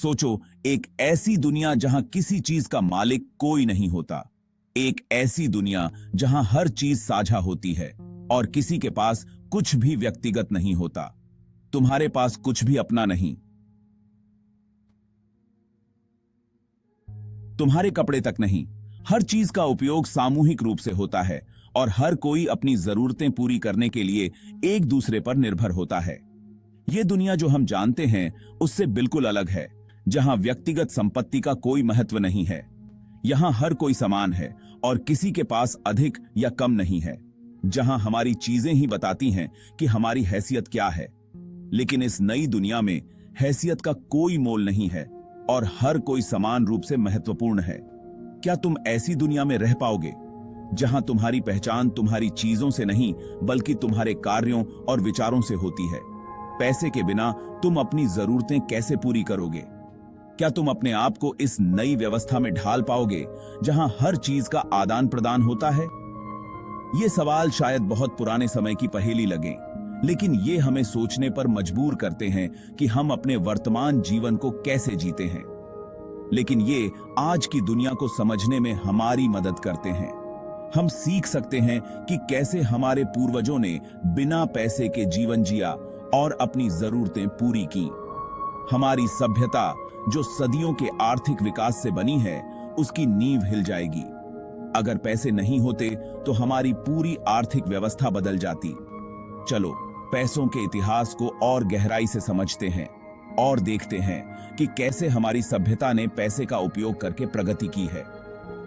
सोचो, एक ऐसी दुनिया जहां किसी चीज का मालिक कोई नहीं होता। एक ऐसी दुनिया जहां हर चीज साझा होती है और किसी के पास कुछ भी व्यक्तिगत नहीं होता। तुम्हारे पास कुछ भी अपना नहीं। तुम्हारे कपड़े तक नहीं। हर चीज का उपयोग सामूहिक रूप से होता है और हर कोई अपनी जरूरतें पूरी करने के लिए एक दूसरे पर निर्भर होता है। यह दुनिया जो हम जानते हैं उससे बिल्कुल अलग है, जहां व्यक्तिगत संपत्ति का कोई महत्व नहीं है। यहां हर कोई समान है और किसी के पास अधिक या कम नहीं है। जहां हमारी चीजें ही बताती हैं कि हमारी हैसियत क्या है। लेकिन इस नई दुनिया में हैसियत का कोई मोल नहीं है और हर कोई समान रूप से महत्वपूर्ण है। क्या तुम ऐसी दुनिया में रह पाओगे जहां तुम्हारी पहचान तुम्हारी चीजों से नहीं बल्कि तुम्हारे कार्यों और विचारों से होती है? पैसे के बिना तुम अपनी जरूरतें कैसे पूरी करोगे? क्या तुम अपने आप को इस नई व्यवस्था में ढाल पाओगे जहां हर चीज का आदान प्रदान होता है? ये सवाल शायद बहुत पुराने समय की पहेली लगे, लेकिन ये हमें सोचने पर मजबूर करते हैं कि हम अपने वर्तमान जीवन को कैसे जीते हैं। लेकिन ये आज की दुनिया को समझने में हमारी मदद करते हैं। हम सीख सकते हैं कि कैसे हमारे पूर्वजों ने बिना पैसे के जीवन जिया और अपनी जरूरतें पूरी की। हमारी सभ्यता जो सदियों के आर्थिक विकास से बनी है, उसकी नींव हिल जाएगी। अगर पैसे नहीं होते तो हमारी पूरी आर्थिक व्यवस्था बदल जाती। चलो पैसों के इतिहास को और गहराई से समझते हैं और देखते हैं कि कैसे हमारी सभ्यता ने पैसे का उपयोग करके प्रगति की है।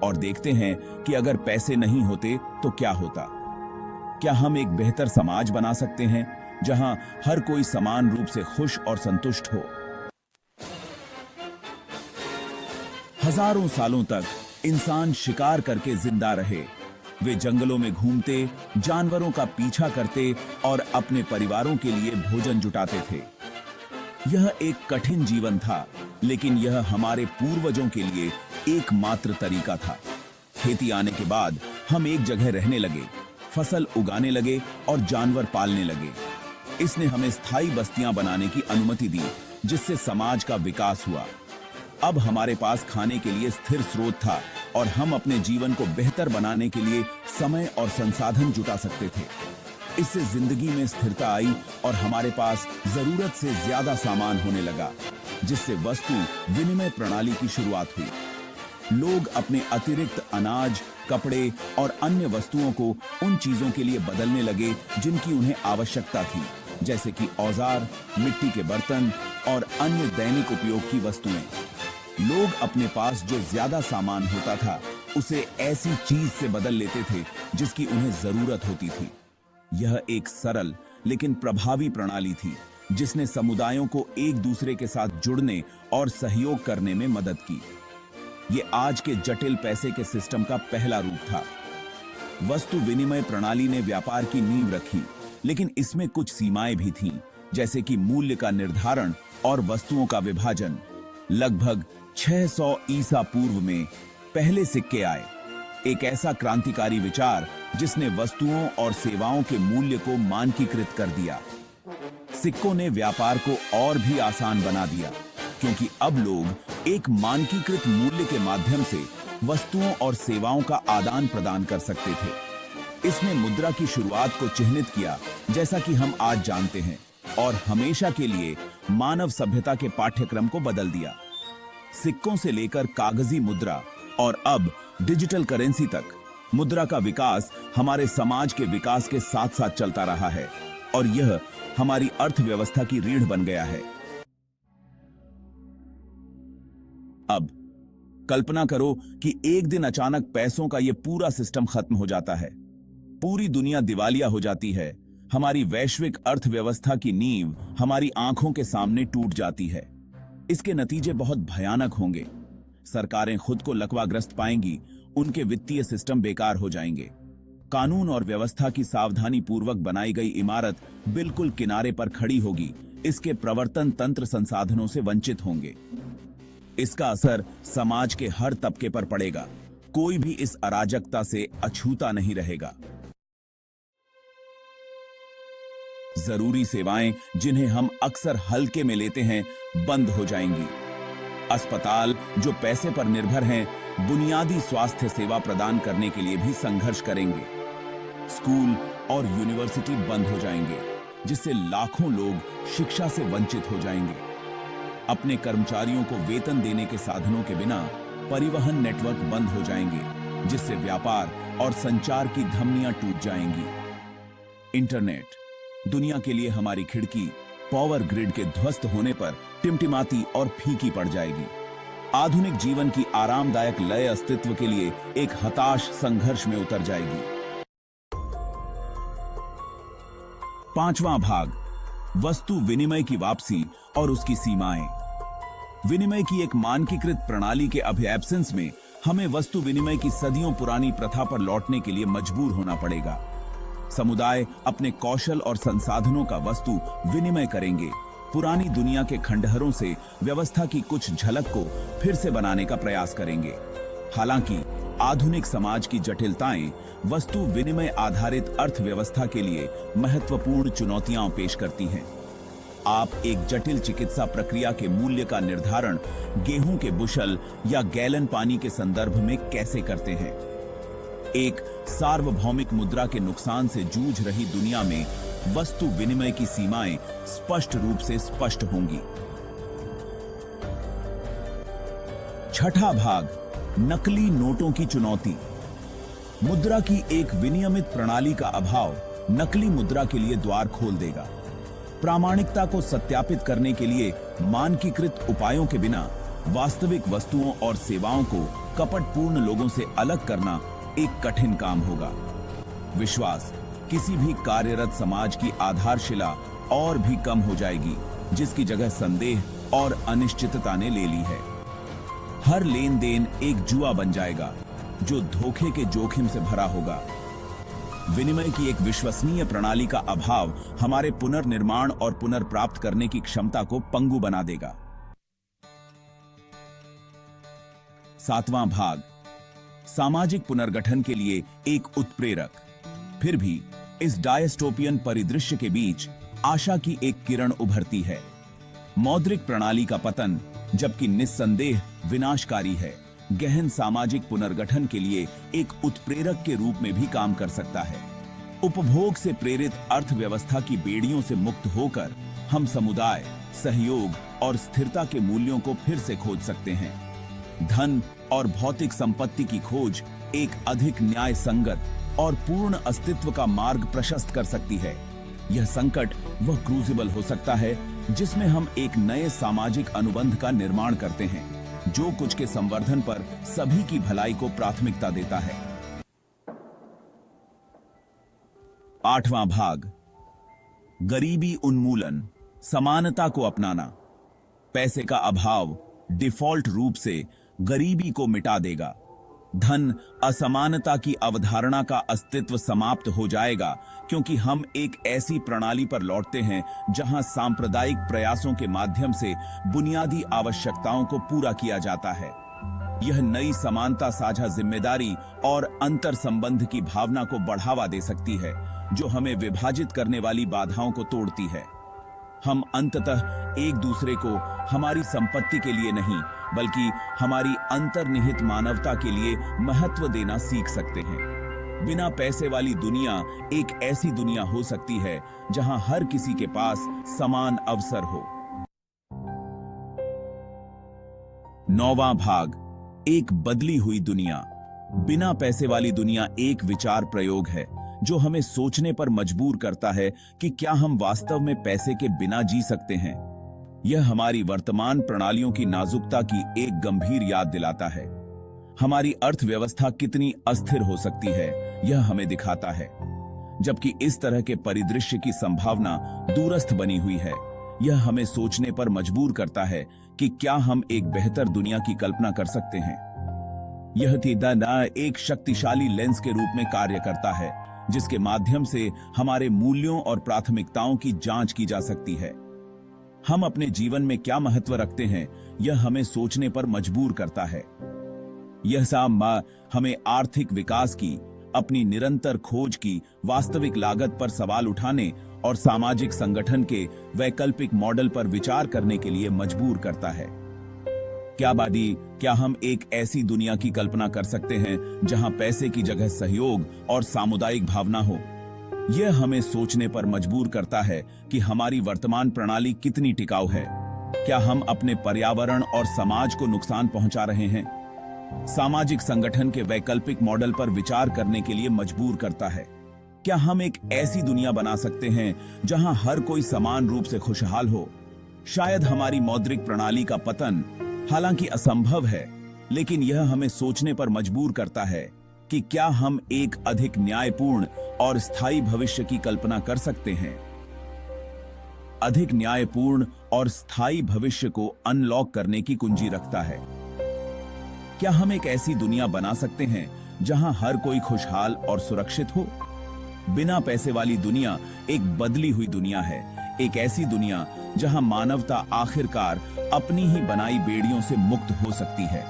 और देखते हैं कि अगर पैसे नहीं होते तो क्या होता। क्या हम एक बेहतर समाज बना सकते हैं जहां हर कोई समान रूप से खुश और संतुष्ट हो? हजारों सालों तक इंसान शिकार करके जिंदा रहे। वे जंगलों में घूमते, जानवरों का पीछा करते और अपने परिवारों के लिए भोजन जुटाते थे। यह एक कठिन जीवन था, लेकिन यह हमारे पूर्वजों के लिए एकमात्र तरीका था। खेती आने के बाद हम एक जगह रहने लगे, फसल उगाने लगे और जानवर पालने लगे। इसने हमें स्थायी बस्तियां बनाने की अनुमति दी, जिससे समाज का विकास हुआ। अब हमारे पास खाने के लिए स्थिर स्रोत था और हम अपने जीवन को बेहतर बनाने के लिए समय और संसाधन जुटा सकते थे। इससे जिंदगी में स्थिरता आई और हमारे पास जरूरत से ज्यादा सामान होने लगा, जिससे वस्तु विनिमय प्रणाली की शुरुआत हुई। लोग अपने अतिरिक्त अनाज, कपड़े और अन्य वस्तुओं को उन चीजों के लिए बदलने लगे जिनकी उन्हें आवश्यकता थी, जैसे कि औजार, मिट्टी के बर्तन और अन्य दैनिक उपयोग की वस्तुएं। लोग अपने पास जो ज्यादा सामान होता था उसे ऐसी चीज से बदल लेते थे जिसकी उन्हें जरूरत होती थी। यह एक सरल लेकिन प्रभावी प्रणाली थी, जिसने समुदायों को एक दूसरे के साथ जुड़ने और सहयोग करने में मदद की। ये आज के जटिल पैसे के सिस्टम का पहला रूप था। वस्तु विनिमय प्रणाली ने व्यापार की नींव रखी, लेकिन इसमें कुछ सीमाएं भी थीं, जैसे कि मूल्य का निर्धारण और वस्तुओं का विभाजन। लगभग 600 ईसा पूर्व में पहले सिक्के आए, एक ऐसा क्रांतिकारी विचार जिसने वस्तुओं और सेवाओं के मूल्य को मानकीकृत कर दिया। सिक्कों ने व्यापार को और भी आसान बना दिया, क्योंकि अब लोग एक मानकीकृत मूल्य के माध्यम से वस्तुओं और सेवाओं का आदान प्रदान कर सकते थे। इसने मुद्रा की शुरुआत को चिह्नित किया, जैसा कि हम आज जानते हैं, और हमेशा के लिए मानव सभ्यता के पाठ्यक्रम को बदल दिया। सिक्कों से लेकर कागजी मुद्रा और अब डिजिटल करेंसी तक, मुद्रा का विकास हमारे समाज के विकास के साथ साथ चलता रहा है और यह हमारी अर्थव्यवस्था की रीढ़ बन गया है। अब कल्पना करो कि एक दिन अचानक पैसों का यह पूरा सिस्टम खत्म हो जाता है। पूरी दुनिया दिवालिया हो जाती है। हमारी वैश्विक अर्थव्यवस्था की नींव हमारी आंखों के सामने टूट जाती है। इसके नतीजे बहुत भयानक होंगे। सरकारें खुद को लकवाग्रस्त पाएंगी, उनके वित्तीय सिस्टम बेकार हो जाएंगे। कानून और व्यवस्था की सावधानी पूर्वक बनाई गई इमारत बिल्कुल किनारे पर खड़ी होगी। इसके प्रवर्तन तंत्र संसाधनों से वंचित होंगे। इसका असर समाज के हर तबके पर पड़ेगा। कोई भी इस अराजकता से अछूता नहीं रहेगा। जरूरी सेवाएं जिन्हें हम अक्सर हल्के में लेते हैं, बंद हो जाएंगी। अस्पताल जो पैसे पर निर्भर हैं, बुनियादी स्वास्थ्य सेवा प्रदान करने के लिए भी संघर्ष करेंगे। स्कूल और यूनिवर्सिटी बंद हो जाएंगे, जिससे लाखों लोग शिक्षा से वंचित हो जाएंगे। अपने कर्मचारियों को वेतन देने के साधनों के बिना परिवहन नेटवर्क बंद हो जाएंगे, जिससे व्यापार और संचार की धमनियां टूट जाएंगी। इंटरनेट दुनिया के लिए हमारी खिड़की पावर ग्रिड के ध्वस्त होने पर टिमटिमाती और फीकी पड़ जाएगी। आधुनिक जीवन की आरामदायक लय अस्तित्व के लिए एक हताश संघर्ष में उतर जाएगी। पांचवां भाग, वस्तु विनिमय की वापसी और उसकी सीमाएं। विनिमय की एक मानकीकृत प्रणाली के अभिएब्सेंस में हमें वस्तु विनिमय की सदियों पुरानी प्रथा पर लौटने के लिए मजबूर होना पड़ेगा। समुदाय अपने कौशल और संसाधनों का वस्तु विनिमय करेंगे, पुरानी दुनिया के खंडहरों से व्यवस्था की कुछ झलक को फिर से बनाने का प्रयास करेंगे। हालांकि आधुनिक समाज की जटिलताएं वस्तु विनिमय आधारित अर्थव्यवस्था के लिए महत्वपूर्ण चुनौतियां पेश करती हैं। आप एक जटिल चिकित्सा प्रक्रिया के मूल्य का निर्धारण गेहूं के बुशल या गैलन पानी के संदर्भ में कैसे करते हैं? एक सार्वभौमिक मुद्रा के नुकसान से जूझ रही दुनिया में वस्तु विनिमय की सीमाएं स्पष्ट रूप से स्पष्ट होंगी। छठा भाग, नकली नोटों की चुनौती। मुद्रा की एक विनियमित प्रणाली का अभाव नकली मुद्रा के लिए द्वार खोल देगा। प्रामाणिकता को सत्यापित करने के लिए मानकीकृत उपायों के बिना वास्तविक वस्तुओं और सेवाओं को कपटपूर्ण लोगों से अलग करना एक कठिन काम होगा। विश्वास किसी भी कार्यरत समाज की आधारशिला और भी कम हो जाएगी, जिसकी जगह संदेह और अनिश्चितता ने ले ली है। हर लेन देन एक जुआ बन जाएगा, जो धोखे के जोखिम से भरा होगा। विनिमय की एक विश्वसनीय प्रणाली का अभाव हमारे पुनर्निर्माण और पुनर्प्राप्त करने की क्षमता को पंगु बना देगा। सातवां भाग, सामाजिक पुनर्गठन के लिए एक उत्प्रेरक। फिर भी इस डायस्टोपियन परिदृश्य के बीच आशा की एक किरण उभरती है। मौद्रिक प्रणाली का पतन, जबकि निस्संदेह विनाशकारी है, गहन सामाजिक पुनर्गठन के लिए एक उत्प्रेरक के रूप में भी काम कर सकता है। उपभोग से प्रेरित अर्थव्यवस्था की बेड़ियों से मुक्त होकर हम समुदाय, सहयोग और स्थिरता के मूल्यों को फिर से खोज सकते हैं। धन और भौतिक संपत्ति की खोज एक अधिक न्याय संगत और पूर्ण अस्तित्व का मार्ग प्रशस्त कर सकती है। यह संकट वह क्रूसिबल हो सकता है जिसमें हम एक नए सामाजिक अनुबंध का निर्माण करते हैं, जो कुछ के संवर्धन पर सभी की भलाई को प्राथमिकता देता है। आठवां भाग, गरीबी उन्मूलन, समानता को अपनाना। पैसे का अभाव डिफॉल्ट रूप से गरीबी को मिटा देगा। धन असमानता की अवधारणा का अस्तित्व समाप्त हो जाएगा, क्योंकि हम एक ऐसी प्रणाली पर लौटते हैं जहां सांप्रदायिक प्रयासों के माध्यम से बुनियादी आवश्यकताओं को पूरा किया जाता है। यह नई समानता साझा जिम्मेदारी और अंतर संबंध की भावना को बढ़ावा दे सकती है, जो हमें विभाजित करने वाली बाधाओं को तोड़ती है। हम अंततः एक दूसरे को हमारी संपत्ति के लिए नहीं, बल्कि हमारी अंतर्निहित मानवता के लिए महत्व देना सीख सकते हैं। बिना पैसे वाली दुनिया एक ऐसी दुनिया हो सकती है जहां हर किसी के पास समान अवसर हो। नौवां भाग, एक बदली हुई दुनिया। बिना पैसे वाली दुनिया एक विचार प्रयोग है जो हमें सोचने पर मजबूर करता है कि क्या हम वास्तव में पैसे के बिना जी सकते हैं। यह हमारी वर्तमान प्रणालियों की नाजुकता की एक गंभीर याद दिलाता है। हमारी अर्थव्यवस्था कितनी अस्थिर हो सकती है, यह हमें दिखाता है। जबकि इस तरह के परिदृश्य की संभावना दूरस्थ बनी हुई है, यह हमें सोचने पर मजबूर करता है कि क्या हम एक बेहतर दुनिया की कल्पना कर सकते हैं। यह तीदा एक शक्तिशाली लेंस के रूप में कार्य करता है, जिसके माध्यम से हमारे मूल्यों और प्राथमिकताओं की जांच की जा सकती है। हम अपने जीवन में क्या महत्व रखते हैं, यह हमें सोचने पर मजबूर करता है। यह सब हमें आर्थिक विकास की, अपनी निरंतर खोज की वास्तविक लागत पर सवाल उठाने और सामाजिक संगठन के वैकल्पिक मॉडल पर विचार करने के लिए मजबूर करता है। क्या हम एक ऐसी दुनिया की कल्पना कर सकते हैं जहां पैसे की जगह सहयोग और सामुदायिक भावना हो? यह हमें सोचने पर मजबूर करता है कि हमारी वर्तमान प्रणाली कितनी टिकाऊ है। क्या हम अपने पर्यावरण और समाज को नुकसान पहुंचा रहे हैं? सामाजिक संगठन के वैकल्पिक मॉडल पर विचार करने के लिए मजबूर करता है। क्या हम एक ऐसी दुनिया बना सकते हैं जहां हर कोई समान रूप से खुशहाल हो? शायद हमारी मौद्रिक प्रणाली का पतन, हालांकि असंभव है, लेकिन यह हमें सोचने पर मजबूर करता है कि क्या हम एक अधिक न्यायपूर्ण और स्थायी भविष्य की कल्पना कर सकते हैं। अधिक न्यायपूर्ण और स्थायी भविष्य को अनलॉक करने की कुंजी रखता है। क्या हम एक ऐसी दुनिया बना सकते हैं जहां हर कोई खुशहाल और सुरक्षित हो? बिना पैसे वाली दुनिया एक बदली हुई दुनिया है, एक ऐसी दुनिया जहां मानवता आखिरकार अपनी ही बनाई बेड़ियों से मुक्त हो सकती है।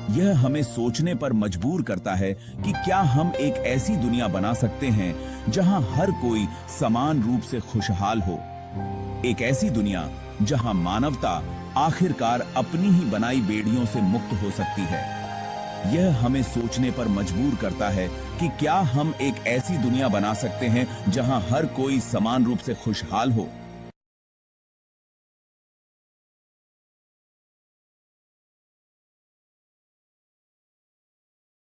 यह हमें सोचने पर मजबूर करता है कि क्या हम एक ऐसी दुनिया बना सकते हैं जहां हर कोई समान रूप से खुशहाल हो, एक ऐसी दुनिया जहां मानवता आखिरकार अपनी ही बनाई बेड़ियों से मुक्त हो सकती है। यह हमें सोचने पर मजबूर करता है कि क्या हम एक ऐसी दुनिया बना सकते हैं जहां हर कोई समान रूप से खुशहाल हो,